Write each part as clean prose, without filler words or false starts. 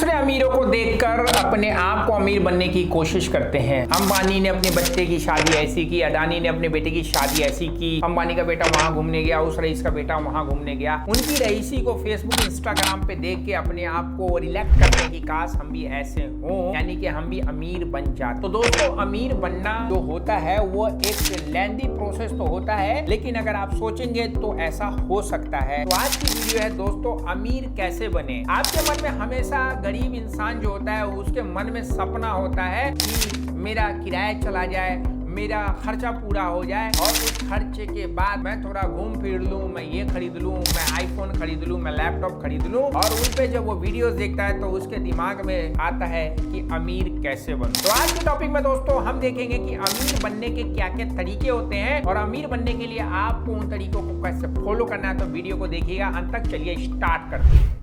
दूसरे अमीरों को देखकर अपने आप को अमीर बनने की कोशिश करते हैं। अंबानी ने अपने बच्चे की शादी ऐसी की, अडानी ने अपने बेटे की शादी ऐसी की, अंबानी का बेटा वहां घूमने गया, उस रईस का बेटा वहां घूमने गया। उनकी रईसी को फेसबुक इंस्टाग्राम पे देख के अपने आप को रिलेक्ट करने की काश हम भी ऐसे हों, यानी कि हम भी अमीर बन जाते। तो दोस्तों अमीर बनना जो होता है वो एक लेंथी प्रोसेस तो होता है, लेकिन अगर आप सोचेंगे तो ऐसा हो सकता है। तो आज की वीडियो है दोस्तों, अमीर कैसे बने। आपके मन में हमेशा गरीब इंसान जो होता है उसके मन में सपना होता है कि मेरा किराया चला जाए, मेरा खर्चा पूरा हो जाए और उस खर्चे के बाद मैं थोड़ा घूम फिर लूं, मैं ये खरीद लूं, मैं आईफोन खरीद लूं, मैं लैपटॉप खरीद लूं। और उन पे जब वो वीडियोस देखता है तो उसके दिमाग में आता है कि अमीर कैसे बनूं। तो आज के टॉपिक में दोस्तों हम देखेंगे कि अमीर बनने के क्या क्या तरीके होते हैं और अमीर बनने के लिए आपको उन तरीकों को कैसे फॉलो करना है। तो वीडियो को देखिएगा अंत तक। चलिए स्टार्ट करते हैं।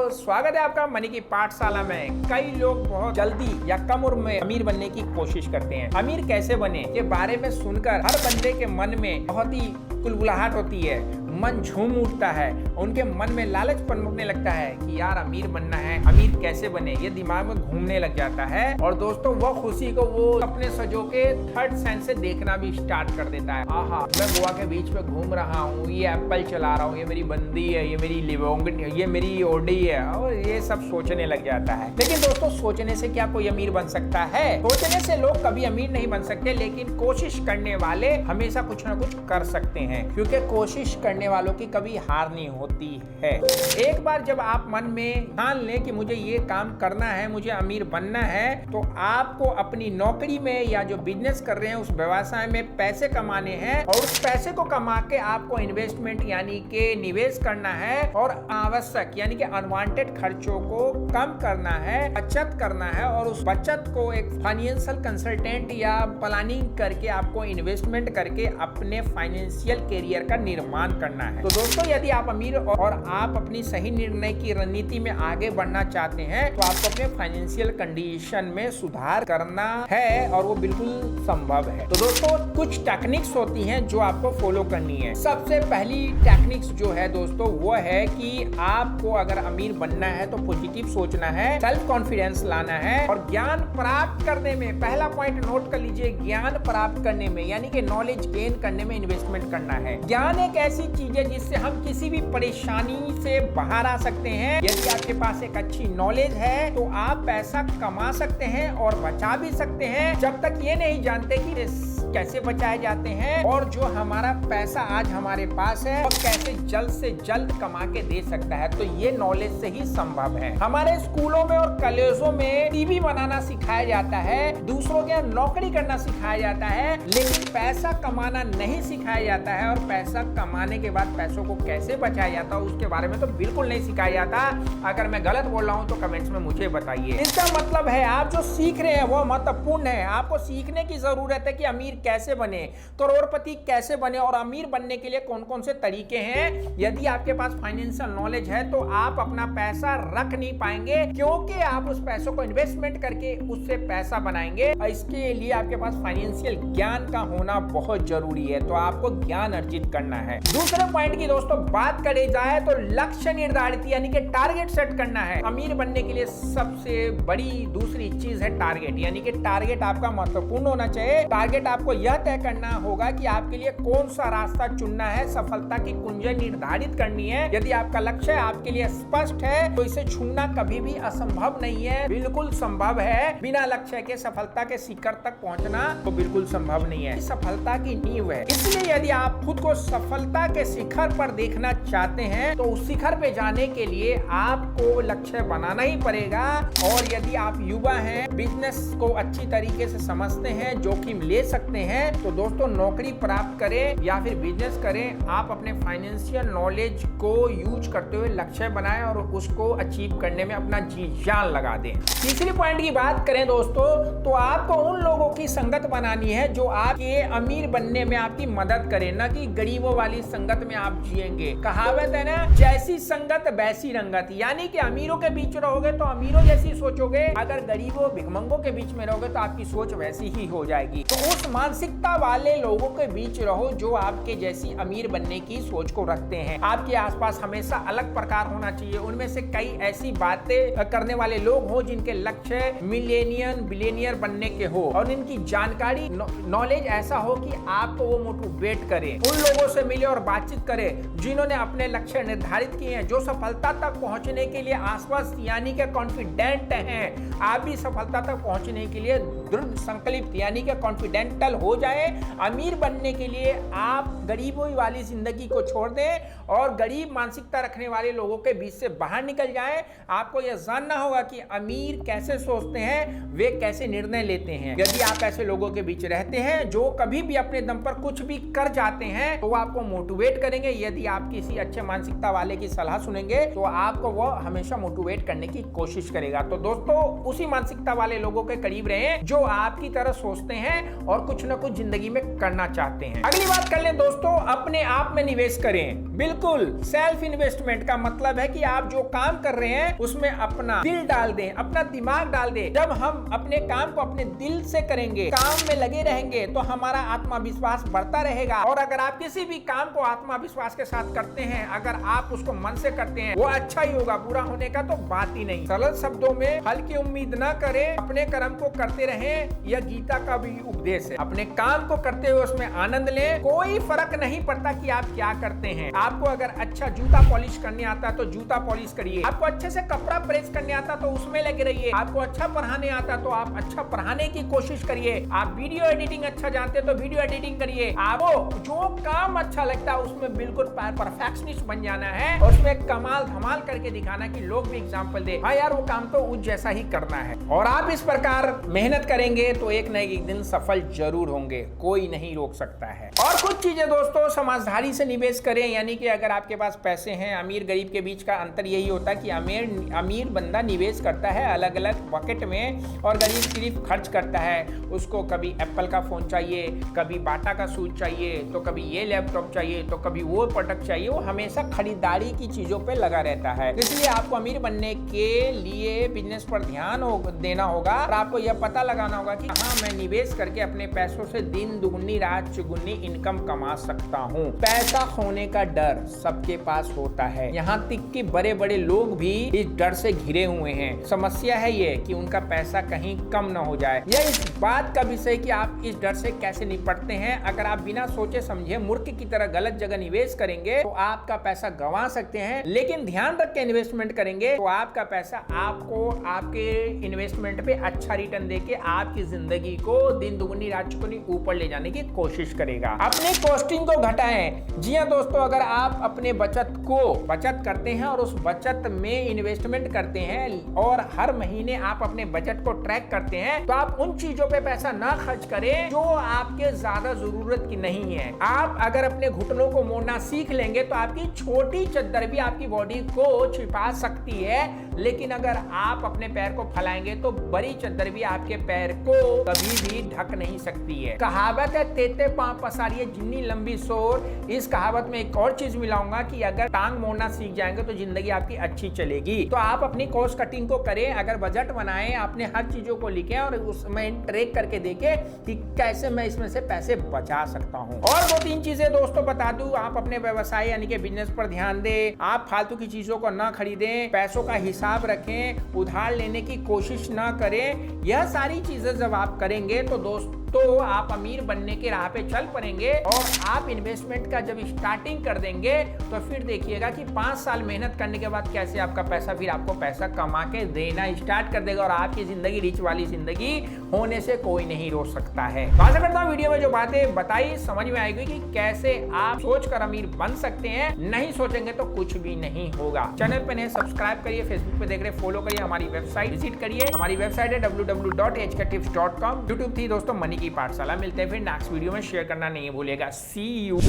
स्वागत है आपका मनी की पाठशाला में। कई लोग बहुत जल्दी या कम उम्र में अमीर बनने की कोशिश करते हैं। अमीर कैसे बने के बारे में सुनकर हर बंदे के मन में बहुत ही कुलबुलाहट होती है, मन झूम उठता है, उनके मन में लालच पनपने लगता है कि यार अमीर बनना है, अमीर कैसे बने, ये दिमाग में घूमने लग जाता है। और दोस्तों वो खुशी को वो अपने सजो के थर्ड सेंस से देखना भी स्टार्ट कर देता है। आहा, मैं गोवा के बीच पे घूम रहा हूँ, ये एप्पल चला रहा हूँ, ये मेरी बंदी है, ये मेरी लिवोंगिनी, ये मेरी ओडी है, और ये सब सोचने लग जाता है। लेकिन दोस्तों सोचने से क्या कोई अमीर बन सकता है? सोचने से लोग कभी अमीर नहीं बन सकते, लेकिन कोशिश करने वाले हमेशा कुछ ना कुछ कर सकते हैं, क्योंकि कोशिश करने वालों की कभी हार नहीं होती है। एक बार जब आप मन में ठान लें कि मुझे ये काम करना है, मुझे अमीर बनना है, तो आपको अपनी नौकरी में या जो बिजनेस कर रहे हैं उस व्यवसाय में पैसे कमाने हैं और उस पैसे को कमा के आपको इन्वेस्टमेंट यानी कि निवेश करना है और आवश्यक यानी कि अनवांटेड खर्चों को कम करना है, बचत करना है और उस बचत को एक फाइनेंशियल कंसल्टेंट या प्लानिंग करके आपको इन्वेस्टमेंट करके अपने फाइनेंशियल कैरियर का निर्माण करना है। तो दोस्तों यदि आप अमीर और आप अपनी सही निर्णय की रणनीति में आगे बढ़ना चाहते हैं तो आपको अपने फाइनेंशियल कंडीशन में सुधार करना है और वो बिल्कुल संभव है। तो दोस्तों कुछ टेक्निक्स होती हैं जो आपको फॉलो करनी है। सबसे पहली टेक्निक्स जो है दोस्तों वो है कि आपको अगर अमीर बनना है तो पॉजिटिव सोचना है, सेल्फ कॉन्फिडेंस लाना है और ज्ञान प्राप्त करने में, पहला पॉइंट नोट कर लीजिए, ज्ञान प्राप्त करने में यानी कि नॉलेज गेन करने में इन्वेस्टमेंट करना है। ज्ञान एक ऐसी चीज है जिससे हम किसी भी परेशानी से बाहर आ सकते हैं। यदि आपके पास एक अच्छी नॉलेज है तो आप पैसा कमा सकते हैं और बचा भी सकते हैं, जब तक ये नहीं जानते कि कैसे बचाए जाते हैं और जो हमारा पैसा आज हमारे पास है वो कैसे जल्द से जल्द कमा के दे सकता है। तो ये नॉलेज से ही संभव है। हमारे स्कूलों में और कॉलेजों में टीवी बनाना सिखाया जाता है, दूसरों के नौकरी करना सिखाया जाता है, लेकिन पैसा कमाना नहीं सिखाया जाता है और पैसा कमाने के बाद पैसों को कैसे बचाया जाता है उसके बारे में तो बिल्कुल नहीं सिखाया जाता। अगर मैं गलत बोल रहा हूं तो कमेंट्स में मुझे बताइए। इसका मतलब है आप जो सीख रहे हैं वो महत्वपूर्ण है। आपको सीखने की जरूरत है कि अमीर कैसे बने, करोड़पति कैसे बने और अमीर बनने के लिए कौन कौन से तरीके हैं। यदि आपके पास फाइनेंशियल नॉलेज है तो आप अपना पैसा रख नहीं पाएंगे, क्योंकि आप उस पैसों को इन्वेस्टमेंट करके उससे पैसा बनाएंगे। इसके लिए आपके पास फाइनेंशियल ज्ञान का होना बहुत जरूरी है। तो आपको ज्ञान अर्जित करना है। दूसरे पॉइंट की दोस्तों बात करी जाए तो लक्ष्य निर्धारित यानी कि टारगेट सेट करना है। अमीर बनने के लिए सबसे बड़ी दूसरी चीज है टारगेट, यानी कि टारगेट आपका महत्वपूर्ण होना चाहिए। टारगेट आपको यह तय करना होगा कि आपके लिए कौन सा रास्ता चुनना है, सफलता की कुंजी निर्धारित करनी है। यदि आपका लक्ष्य आपके लिए स्पष्ट है तो इसे छूना कभी भी असंभव नहीं है, बिल्कुल संभव है। बिना लक्ष्य के सफलता के शिखर तक पहुंचना तो बिल्कुल संभव नहीं है, सफलता की नींव है। इसलिए यदि आप खुद को सफलता के शिखर पर देखना चाहते हैं तो उस शिखर पे जाने के लिए आपको लक्ष्य बनाना ही पड़ेगा। और यदि आप युवा हैं, बिजनेस को अच्छी तरीके से समझते हैं, जोखिम ले सकते हैं, तो दोस्तों नौकरी प्राप्त करें या फिर बिजनेस करें, आप अपने फाइनेंशियल नॉलेज को यूज करते हुए लक्ष्य बनाएं और उसको अचीव करने में अपना जी जान लगा दें। तीसरी पॉइंट की बात करें दोस्तों तो आपको उन लोगों की संगत बनानी है जो आपके अमीर बनने में आपकी मदद करे, न कि गरीबों वाली संगत में आप जिएंगे। कहावत है ना, जैसी संगत वैसी रंगत, यानी कि अमीरों के बीच रहोगे तो अमीरों जैसी सोचोगे, अगर गरीबों भिखमंगों के बीच में रहोगे तो आपकी सोच वैसी ही हो जाएगी। तो उस मानसिकता वाले लोगों के बीच रहो जो आपके जैसी अमीर बनने की सोच को रखते हैं। आपके आसपास हमेशा अलग प्रकार होना चाहिए। उनमें से कई ऐसी बातें करने वाले लोग हो जिनके लक्ष्य मिलेनियन बिलियनियर बनने के हो और इनकी जानकारी नॉलेज ऐसा हो कि आपको वो मोटिवेट करे। उन लोगों से मिले और बातचीत करें जिन्होंने अपने लक्ष्य निर्धारित किए हैं, जो सफलता तक पहुंचने के लिए आसपास यानी कि कॉन्फिडेंट हैं। आप भी सफलता तक पहुंचने के लिए दृढ़ संकल्प यानी कि कॉन्फिडेंटल हो जाए। अमीर बनने के लिए आप गरीबों वाली जिंदगी को छोड़ दें और गरीब मानसिकता रखने वाले लोगों के बीच से बाहर निकल जाएं। आपको यह जानना होगा कि अमीर कैसे सोचते हैं, वे कैसे निर्णय लेते हैं। यदि आप ऐसे लोगों के बीच रहते हैं जो कभी भी अपने दम पर कुछ भी कर जाते हैं तो वो आपको मोटिवेट करेंगे। यदि आप किसी अच्छे मानसिकता वाले की सलाह सुनेंगे तो आपको वो हमेशा मोटिवेट करने की कोशिश करेगा। तो दोस्तों उसी मानसिकता वाले लोगों के करीब रहें जो आपकी तरह सोचते हैं और कुछ ना कुछ जिंदगी में करना चाहते हैं। अगली बात कर लें दोस्तों, अपने आप में निवेश करें। बिल्कुल सेल्फ इन्वेस्टमेंट का मतलब है कि आप जो काम कर रहे हैं उसमें अपना दिल डाल दें, अपना दिमाग डाल दें। जब हम अपने काम को अपने दिल से करेंगे, काम में लगे रहेंगे तो हमारा आत्मविश्वास बढ़ता रहेगा। और अगर आप किसी भी काम को आत्मविश्वास के साथ करते हैं, अगर आप उसको मन से करते हैं, वो अच्छा ही होगा, बुरा होने का तो बात ही नहीं। सरल शब्दों में फल की उम्मीद न करें, अपने कर्म को करते रहें। यह गीता का भी उपदेश है। अपने काम को करते हुए उसमें आनंद लें। कोई फर्क नहीं पड़ता कि आप क्या करते हैं। आपको अगर अच्छा जूता पॉलिश करने आता तो जूता पॉलिश करिए। आपको अच्छे से कपड़ा प्रेस करने आता तो उसमें लगे रहिए। आपको अच्छा पढ़ाने आता तो आप अच्छा पढ़ाने की कोशिश करिए। आप वीडियो एडिटिंग अच्छा जानते तो वीडियो एडिटिंग करिए। आपको जो काम अच्छा लगता है उसमें बिल्कुल परफेक्शनिस्ट बन जाना है और उसमें कमाल धमाल करके दिखाना कि लोग भी एग्जाम्पल दे, हाँ यार वो काम तो उस जैसा ही करना है। और आप इस प्रकार मेहनत करेंगे तो एक न एक दिन सफल जरूर होंगे, कोई नहीं रोक सकता है। और कुछ चीजें दोस्तों समझदारी से निवेश करें, यानी कि अगर आपके पास पैसे हैं, अमीर गरीब के बीच का अंतर यही होता है कि अमीर बंदा निवेश करता है अलग अलग बकेट में और गरीब सिर्फ खर्च करता है। उसको कभी एप्पल का फोन चाहिए, कभी बाटा का सूट चाहिए, तो कभी ये लैपटॉप चाहिए, तो कभी वो प्रोडक्ट चाहिए। वो हमेशा खरीदारी की चीजों पे लगा रहता है। इसलिए आपको अमीर बनने के लिए बिजनेस पर ध्यान देना होगा और आपको यह पता लगाना होगा कि हाँ मैं निवेश करके अपने पैसों से दिन दुगनी रात चुगुनी इनकम कमा सकता हूँ। पैसा खोने का डर सबके पास होता है, यहाँ तक कि बड़े बड़े लोग भी इस डर से घिरे हुए हैं। समस्या है ये कि उनका पैसा कहीं कम न हो जाए। यह इस बात का विषय कि आप इस डर से कैसे निपटते हैं। अगर आप बिना सोचे समझे मूर्ख की तरह गलत जगह निवेश करेंगे तो आपका पैसा गंवा सकते हैं, लेकिन ध्यान रख के इन्वेस्टमेंट करेंगे तो आपका पैसा आपको आपके इन्वेस्टमेंट पे अच्छा रिटर्न देके आपकी जिंदगी को दिन दुगनी रात चुगनी ऊपर ले जाने की कोशिश करेगा। अपने कॉस्टिंग को घटाएं। जी हाँ दोस्तों, अगर आप अपने बचत करते हैं और उस बचत में इन्वेस्टमेंट करते हैं और हर महीने आप अपने बजट को ट्रैक करते हैं तो आप उन चीजों पे पैसा ना खर्च करें जो आपके ज्यादा जरूरत की नहीं है। आप अगर अपने घुटनों को मोड़ना सीख लेंगे तो आपकी छोटी चद्दर भी आपकी बॉडी को छिपा सकती है, लेकिन अगर आप अपने पैर को फैलाएंगे तो बड़ी चद्दर भी आपके पैर को कभी भी ढक नहीं सकती है। कहावत है तेते पांव पसारिए जितनी लंबी सोर। इस कहावत में एक और चीज मिलाऊंगा कि अगर टांग मोड़ना सीख जाएंगे तो जिंदगी आपकी अच्छी चलेगी। तो आप अपनी कॉस्ट कटिंग को करें, अगर बजट बनाएं, आपने हर चीजों को लिखें और उसमें ट्रैक करके देखें कि कैसे मैं इसमें से पैसे बचा सकता हूं। और दो तीन चीजें दोस्तों बता दूं, आप अपने व्यवसाय यानी कि बिजनेस पर ध्यान दें। आप फालतू की चीजों को ना खरीदें, पैसों का हिसाब रखें, उधार लेने की कोशिश ना करें। यह सारी चीजें जब आप करेंगे तो दोस्तों आप अमीर बनने के राह पे चल पड़ेंगे। और आप इन्वेस्टमेंट का जब स्टार्टिंग कर देंगे तो फिर देखिएगा कि 5 साल मेहनत करने के बाद कैसे आपका पैसा फिर आपको पैसा कमा के देना स्टार्ट कर देगा और आपकी जिंदगी रिच वाली जिंदगी होने से कोई नहीं रोक सकता है। आशा करता हूं वीडियो में जो बातें बताई समझ में आएगी कि कैसे आप सोचकर अमीर बन सकते हैं। नहीं सोचेंगे तो कुछ भी नहीं होगा। चैनल पे नए सब्सक्राइब करिए, फेसबुक पे देख रहे फॉलो करिए, हमारी वेबसाइट विजिट करिए। हमारी वेबसाइट है www.hktips.com। यूट्यूब थी दोस्तों मनी की पाठशाला। मिलते हैं फिर नेक्स्ट वीडियो में, शेयर करना नहीं भूलिएगा। सी यू।